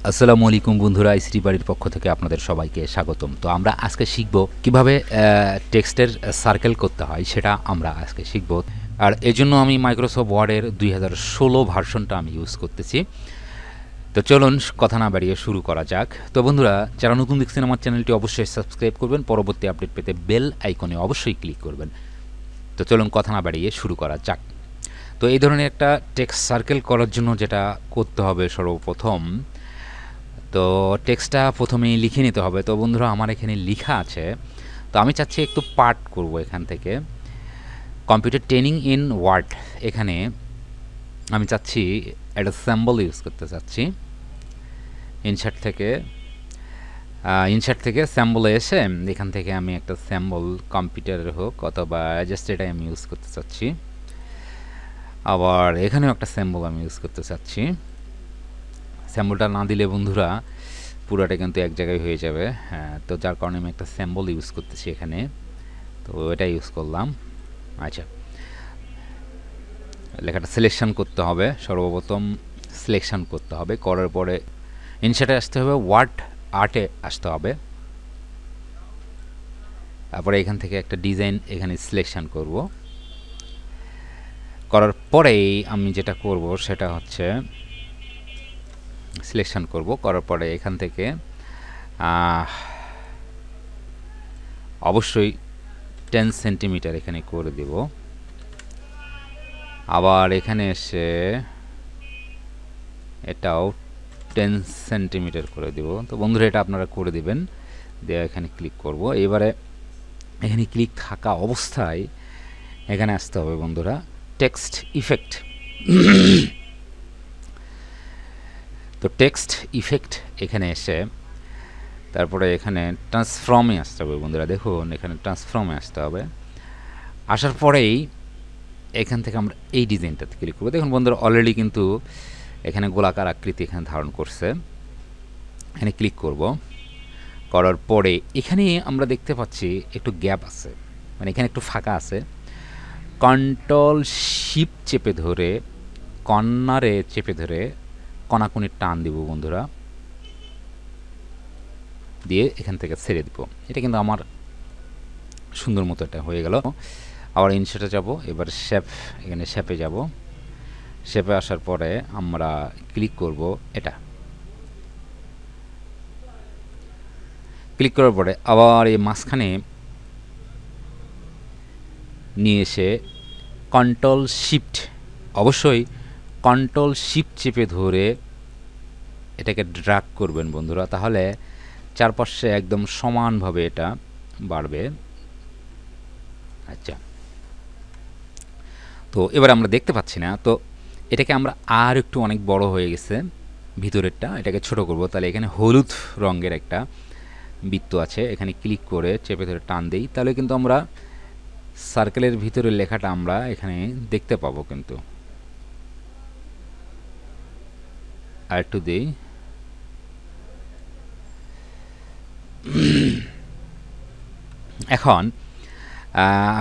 আসসালামু আলাইকুম বন্ধুরা, আইসিটি বাড়ির পক্ষ থেকে আপনাদের সবাইকে স্বাগতম। তো আমরা আজকে শিখব কিভাবে টেক্সটের সার্কেল করতে হয়, সেটা আমরা আজকে শিখব। আর এজন্য আমি মাইক্রোসফট ওয়ার্ডের 2016 ভার্সনটা আমি ইউজ করতেছি। তো চলুন কথা না বাড়িয়ে শুরু করা যাক। তো বন্ধুরা, যারা নতুন দেখছেন আমার চ্যানেলটি অবশ্যই সাবস্ক্রাইব করবেন, পরবর্তী আপডেট পেতে বেল আইকনে অবশ্যই ক্লিক করবেন। তো চলুন কথা না বাড়িয়ে শুরু করা যাক। তো এই ধরনের একটা টেক্সট সার্কেল করার জন্য যেটা করতে হবে সর্বপ্রথম, তো টেক্সটটা প্রথমেই লিখে নিতে হবে। তো বন্ধুরা, আমার এখানে লেখা আছে, তো আমি চাচ্ছি একটু পার্ট করব এখান থেকে। কম্পিউটার ট্রেনিং ইন ওয়ার্ড, এখানে আমি চাচ্ছি একটা স্যাম্বল ইউজ করতে চাচ্ছি। ইনসার্ট থেকে স্যাম্বলে এসে এখান থেকে আমি একটা স্যাম্বল, কম্পিউটারের হোক অথবা জাস্ট এটাই আমি ইউজ করতে চাচ্ছি। আবার এখানেও একটা স্যাম্বল আমি ইউজ করতে চাচ্ছি। স্যাম্বলটা না দিলে বন্ধুরা পুরোটা কিন্তু এক জায়গায় হয়ে যাবে। হ্যাঁ, তো যার কারণে আমি একটা স্যাম্বল ইউজ করতেছি এখানে, তো এটা ইউজ করলাম। আচ্ছা, লেখাটা সিলেকশন করতে হবে। সর্বপ্রথম সিলেকশন করতে হবে, করার পরে ইনসার্টে আসতে হবে, ওয়ার্ড আর্টে আসতে হবে। তারপরে এখান থেকে একটা ডিজাইন এখানে সিলেকশন করব। করার পরেই আমি যেটা করব সেটা হচ্ছে সিলেকশন করব, করার পরে এখান থেকে অবশ্যই 10 সেন্টিমিটার এখানে করে দেব। আবার এখানে এসে এটাও 10 সেন্টিমিটার করে দেব। তো বন্ধুরা, এটা আপনারা করে দিবেন। দিয়ে এখানে ক্লিক করব। এবারে এখানে ক্লিক থাকা অবস্থায় এখানে আসতে হবে বন্ধুরা, টেক্সট ইফেক্ট। তো টেক্সট ইফেক্ট এখানে এসে তারপরে এখানে ট্রান্সফর্মে আসতে হবে বন্ধুরা। দেখুন, এখানে ট্রান্সফর্মে আসতে হবে। আসার পরেই এখান থেকে আমরা এই ডিজাইনটাতে ক্লিক করবো। দেখুন বন্ধুরা, অলরেডি কিন্তু এখানে গোলাকার আকৃতি এখানে ধারণ করছে। এখানে ক্লিক করব। করার পরে এখানে আমরা দেখতে পাচ্ছি একটু গ্যাপ আছে, মানে এখানে একটু ফাঁকা আছে। কন্ট্রোল শিফট চেপে ধরে, কর্নারে চেপে ধরে কনাকুনি টান দিব বন্ধুরা, দিয়ে এখান থেকে ছেড়ে দিব। এটা কিন্তু আমার সুন্দর মতো এটা হয়ে গেল। আবার ইনসার্টে যাব, এবার শেপ, এখানে শেপে যাব। শেপে আসার পরে আমরা ক্লিক করব এটা। ক্লিক করার পরে আবার এই মাঝখানে নিয়ে এসে কন্ট্রোল শিফট, অবশ্যই কন্ট্রোল শিফট চেপে ধরে এটাকে ড্র্যাগ করবেন বন্ধুরা, তাহলে চারপাশে একদম সমানভাবে এটা বাড়বে। আচ্ছা, তো এবার আমরা দেখতে পাচ্ছি না, তো এটাকে আমরা আর একটু অনেক বড় হয়ে গেছে ভিতরেরটা, এটাকে ছোট করব। তাহলে এখানে হলুদ রঙের একটা বৃত্ত আছে, এখানে ক্লিক করে চেপে ধরে টান দেই, তাহলে কিন্তু আমরা সার্কেলের ভিতরের লেখাটা আমরা এখানে দেখতে পাবো। কিন্তু আর একটু দিই। এখন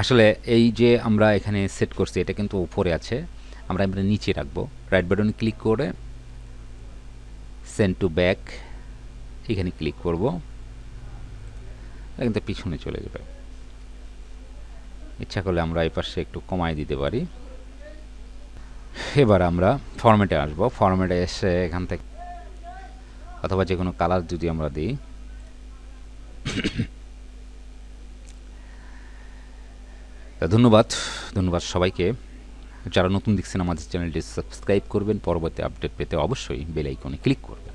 আসলে এই যে আমরা এখানে সেট করছি, এটা কিন্তু উপরে আছে, আমরা নিচে রাখবো। রাইট বাটনে ক্লিক করে সেন্ড টু ব্যাক এখানে ক্লিক করব, কিন্তু পিছনে চলে যাবে। ইচ্ছা করলে আমরা এই পাশে একটু কমাই দিতে পারি। এবার আমরা ফরম্যাটে আসব। ফরম্যাটে এসে এখান থেকে অথবা যে কোনো কালার যদি আমরা দিই, ধন্যবাদ সবাইকে। যারা নতুন দেখছেন আমাদের চ্যানেলটি সাবস্ক্রাইব করবেন, পরবর্তী আপডেট পেতে অবশ্যই বেল আইকনে ক্লিক করবেন।